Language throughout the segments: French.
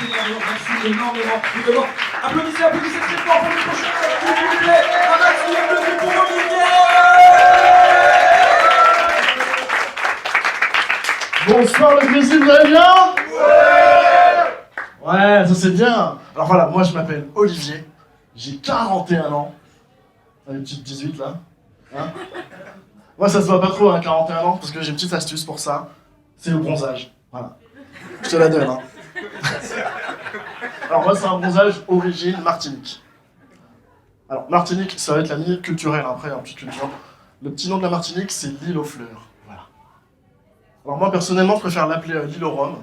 Merci énormément. Évidemment, applaudissez très fort pour le prochain, s'il vous plaît. Un maximum de bruit pour Olivier. Bonsoir le Brésil, vous allez bien? Ouais, ça c'est bien. Alors voilà, moi je m'appelle Olivier, j'ai 41 ans. Les petites 18 là. Hein? Moi ça se voit pas trop, hein, 41 ans, parce que j'ai une petite astuce pour ça. C'est le bronzage. Voilà. Je te la donne, hein. Alors moi c'est un bronzage origine Martinique. Alors Martinique, ça va être la minute culturelle après, un petit culture. Le petit nom de la Martinique, c'est l'île aux fleurs. Voilà. Alors moi personnellement, je préfère l'appeler l'île au rhum.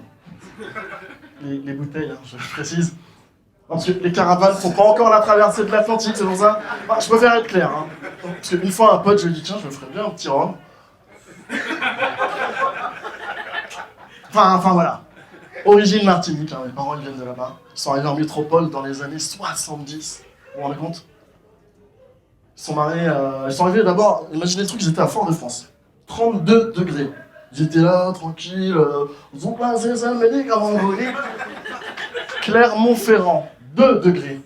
Les bouteilles, hein, je précise. Parce que les caravanes font pas encore la traversée de l'Atlantique, c'est pour ça. Enfin, je préfère être clair, hein. Parce qu'une fois un pote, je lui ai dit tiens, je me ferais bien un petit rhum. Enfin voilà. Origine Martinique, hein, mes parents ils viennent de là-bas. Ils sont arrivés en métropole dans les années 70. Vous vous rendez compte? Ils sont mariés, ils sont arrivés d'abord, imaginez le truc, ils étaient à Fort-de-France. 32 degrés. Ils étaient là, tranquilles, ils ont placé ça, me dit comment vous dites. Clermont-Ferrand, 2 degrés.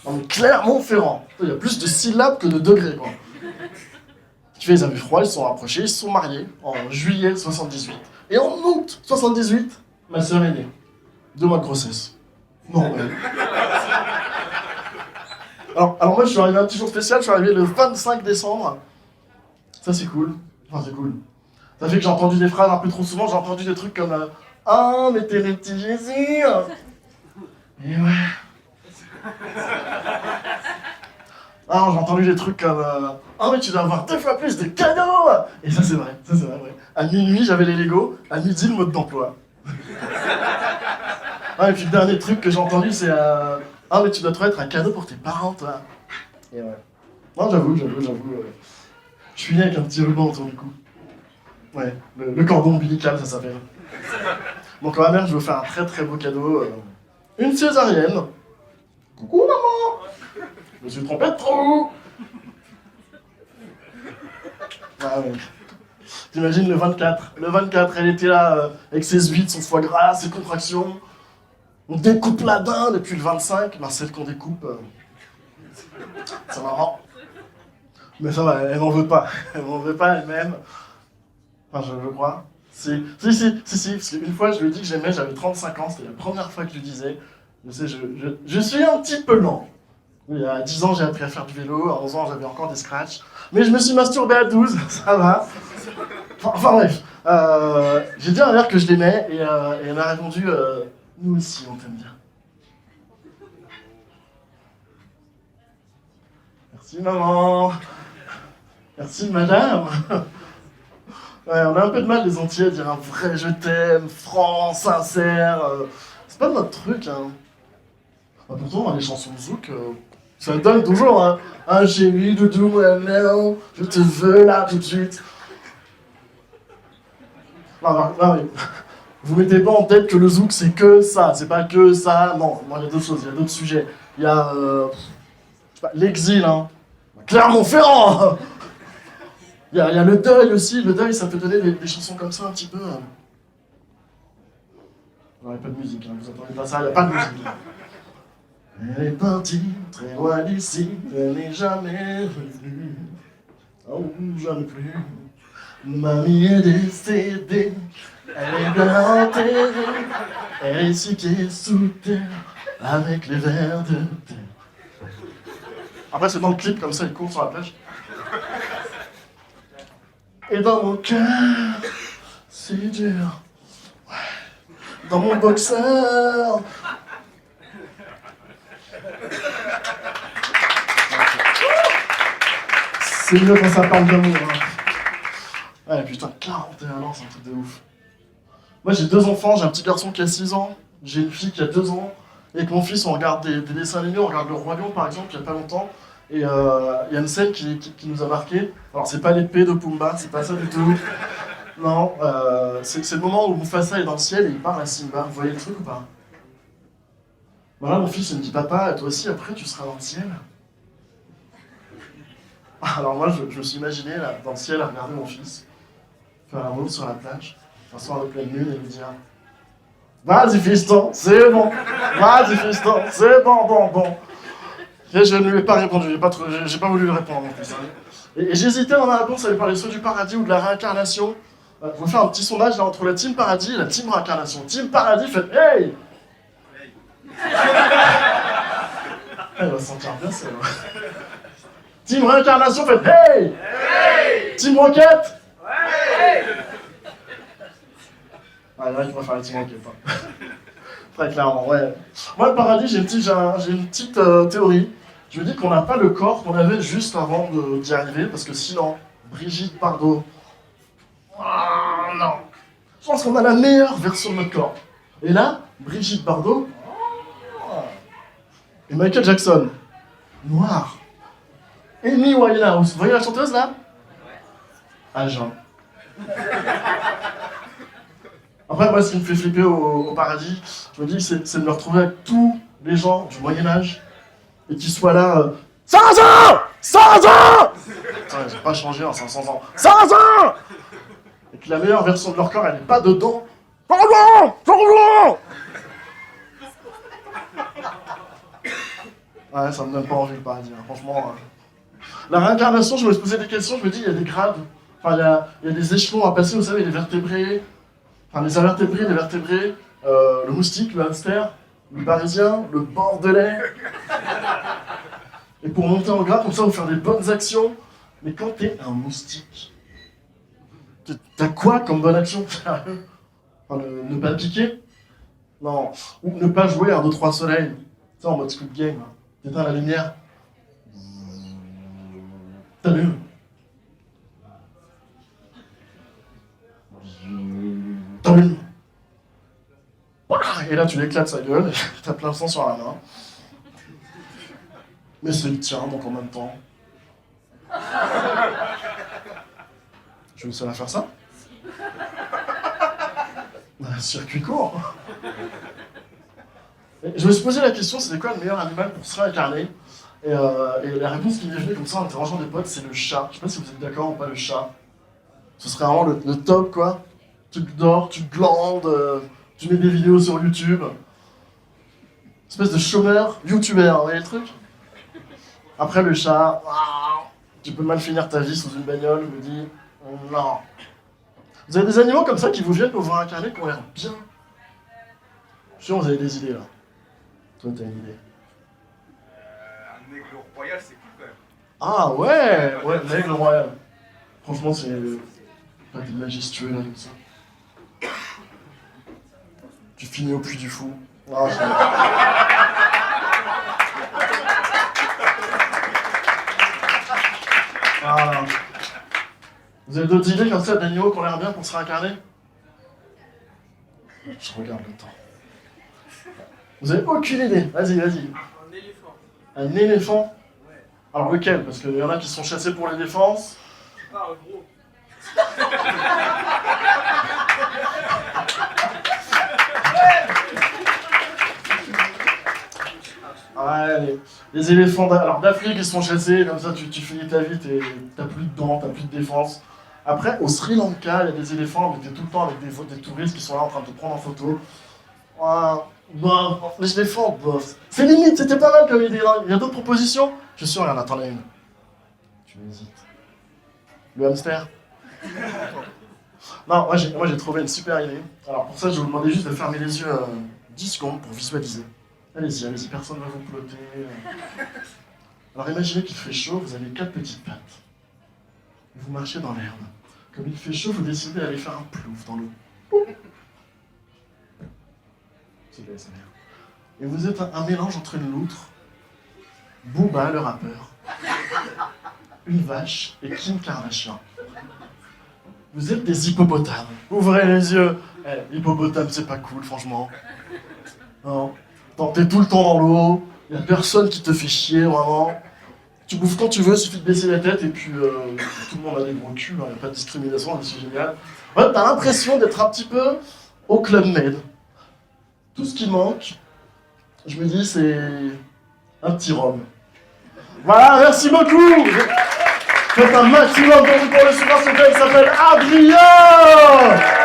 Non mais Clermont-Ferrand, il y a plus de syllabes que de degrés, quoi. Tu fais, ils avaient froid, ils se sont rapprochés, ils se sont mariés en juillet 78. Et en août 78, ma sœur est née. 2 mois de grossesse. Non, mais... Alors moi, je suis arrivé à un petit jour spécial, je suis arrivé le 25 décembre. Ça, c'est cool. Enfin, c'est cool. Ça fait que j'ai entendu des phrases un peu trop souvent, j'ai entendu des trucs comme « Ah, mais t'es le petit Jésus !» Et ouais. Alors, j'ai entendu des trucs comme « Ah, mais tu dois avoir 2 fois plus de cadeaux !» Et ça, c'est vrai, ouais. À minuit, j'avais les Legos, à midi, le mode d'emploi. Ah, et puis le dernier truc que j'ai entendu, c'est « Ah, mais tu dois trouver être un cadeau pour tes parents, toi !» Et ouais. Non, j'avoue. Je suis né avec un petit ruban autour du cou. Ouais, le cordon ombilical, ça s'appelle. Donc à ma mère, je veux faire un très très beau cadeau. Une césarienne. Coucou maman! Je me suis trompé de trou! Ah ouais. T'imagines le 24. Le 24, elle était là avec ses huîtres, son foie gras, ses contractions. On découpe la dinde, et puis le 25, ben celle qu'on découpe, c'est marrant. Mais ça va, elle m'en veut pas. Elle m'en veut pas elle-même. Enfin, je crois. Si, parce qu'une fois, je lui ai dit que j'aimais, j'avais 35 ans, c'était la première fois que je lui disais. Je sais, je suis un petit peu lent. Il y a 10 ans, j'ai appris à faire du vélo, à 11 ans, j'avais encore des scratchs. Mais je me suis masturbé à 12, ça va. Enfin bref, j'ai dit à ma mère que je l'aimais, et elle m'a répondu nous aussi, on t'aime bien. Merci maman. Merci madame. Ouais, on a un peu de mal les Antillais à dire un vrai je t'aime, franc, sincère. C'est pas notre truc, hein. Bah, pourtant, les chansons de Zouk, ça donne toujours, hein. Un chéri, doudou, non, je te veux là tout de suite. Non, mais vous mettez pas en tête que le Zouk c'est que ça, c'est pas que ça, non, il y a d'autres choses, il y a d'autres sujets. Il y a l'exil, hein. Clermont-Ferrand. Il y a le deuil aussi, le deuil ça peut donner des chansons comme ça un petit peu. Non, il n'y a pas de musique, hein. Vous entendez pas ça, il n'y a pas de musique. Elle est partie très loin d'ici, elle n'est jamais revenue. Oh, jamais plus. Mamie est décédée, elle est bien enterrée, elle est siquée sous terre, avec les vers de terre. Après c'est dans le clip, comme ça il court sur la plage. Et dans mon cœur, c'est dur. Ouais. Dans mon boxeur. C'est mieux quand ça parle d'amour. Hein. Ouais, putain, 41 ans, c'est un truc de ouf. Moi, j'ai 2 enfants, j'ai un petit garçon qui a 6 ans, j'ai une fille qui a 2 ans. Et avec mon fils, on regarde des dessins animés, on regarde Le Roi Lion, par exemple, il y a pas longtemps. Et il y a une scène qui nous a marqué. Alors, c'est pas l'épée de Pumba, c'est pas ça du tout. Non, c'est le moment où Mufasa est dans le ciel et il parle à Simba. Vous voyez le truc ou pas? Voilà, mon fils, il me dit, papa, toi aussi, après, tu seras dans le ciel. Alors moi, je me suis imaginé, là, dans le ciel, à regarder mon fils, faire un mot sur la plage, un soir de pleine lune, et lui dire « Vas-y, fiston, c'est bon !» Vas-y, fiston, c'est bon. Et je ne lui ai pas répondu, j'ai pas voulu lui répondre en plus. Et j'hésitais dans ma réponse à lui parler soit du paradis ou de la réincarnation. Je vais faire un petit sondage là entre la team paradis et la team réincarnation. Team paradis, faites hey. Elle va se sentir bien, c'est vrai. Team réincarnation, faites hey. Team roquette. Ah, là, il va faire la team roquette. Hein. Très clairement, ouais. Moi, le paradis, j'ai une petite théorie. Je me dis qu'on n'a pas le corps qu'on avait juste avant d'y arriver, parce que sinon, Brigitte Bardot, oh non. Je pense qu'on a la meilleure version de notre corps. Et là, Brigitte Bardot, oh. Et Michael Jackson, noir. Amy Winehouse, vous voyez la chanteuse là? À jeun. Après, moi, ce qui me fait flipper au paradis, je me dis, c'est de me retrouver avec tous les gens du Moyen-Âge et qu'ils soient là. 500 ans 500 ans j'ai pas changé en 500 ans. 500 ans et que la meilleure version de leur corps, elle n'est pas dedans. 500 ans Ouais, ça me donne pas envie le paradis, hein. Franchement. La réincarnation, je me suis posé des questions, je me dis, il y a des grades. Enfin, il y a des échelons à passer, vous savez, les vertébrés. Enfin, les invertébrés, les vertébrés, le moustique, le hamster, le parisien, le bordelais. Et pour monter en grade, comme ça, vous faire des bonnes actions. Mais quand t'es un moustique, t'as quoi comme bonne action? Enfin, ne pas piquer? Non. Ou ne pas jouer à 2-3 soleils. Tu sais, en mode Squid Game. T'éteins la lumière. T'allumes. T'allumes. Et là, tu l'éclates sa gueule, t'as plein de sang sur la main. Mais c'est le tien, donc en même temps. Je suis le seul à faire ça? Un circuit court. Et je me suis posé la question, c'était quoi le meilleur animal pour se réincarner? Et la réponse qui m'est venue comme ça en interrogeant des potes, c'est le chat. Je sais pas si vous êtes d'accord ou pas, le chat. Ce serait vraiment le top, quoi. Tu dors, tu glandes, tu mets des vidéos sur YouTube. Espèce de chômeur, youtubeur, vous voyez le truc? Après le chat, tu peux mal finir ta vie sous une bagnole, je me dis, non. Vous avez des animaux comme ça qui vous viennent pour vous réincarner, qui ont l'air bien. Je suis sûr, vous avez des idées là. Toi, t'as une idée. Un aigle royal, c'est cool quand même. Ah ouais, l'aigle royal. Franchement, c'est pas des majestueux là comme ça. Tu finis au Puy du Fou. Ah, ah. Vous avez d'autres idées comme ça d'animaux qui ont l'air bien pour se réincarner? Je regarde le temps. Vous avez aucune idée? Vas-y. Un éléphant. Un éléphant? Ouais. Alors lequel? Parce qu'il y en a qui sont chassés pour les défenses. Ah, gros. Ouais, les éléphants d'Afrique, ils sont chassés, comme ça tu finis ta vie, t'as plus de dents, t'as plus de défense. Après, au Sri Lanka, il y a des éléphants, mais t'es tout le temps avec des touristes qui sont là en train de te prendre en photo. Ouais, bof, les éléphants, bof. C'est limite, c'était pas mal comme idée, là. Il y a d'autres propositions? Je suis sûr, il y en a, t'en as une. Tu hésites. Le hamster? Non, moi j'ai trouvé une super idée. Alors pour ça, je vais vous demander juste de fermer les yeux 10 secondes pour visualiser. Allez-y, personne ne va vous plotter. Alors imaginez qu'il fait chaud, vous avez 4 petites pattes. Vous marchez dans l'herbe. Comme il fait chaud, vous décidez d'aller faire un plouf dans l'eau. C'est de l'ASMR. Et vous êtes un mélange entre une loutre, Booba le rappeur, une vache et Kim Kardashian. Vous êtes des hippopotames. Ouvrez les yeux. Hippopotame, c'est pas cool, franchement. Non. T'es tout le temps dans l'eau, y a personne qui te fait chier, vraiment. Tu bouffes quand tu veux, il suffit de baisser la tête, et puis tout le monde a des gros culs, hein, y a pas de discrimination, c'est génial. Ouais, t'as l'impression d'être un petit peu au Club Med. Tout ce qui manque, je me dis, c'est un petit rhum. Voilà, merci beaucoup. Faites un maximum pour le super, ce gars, il s'appelle Adrien.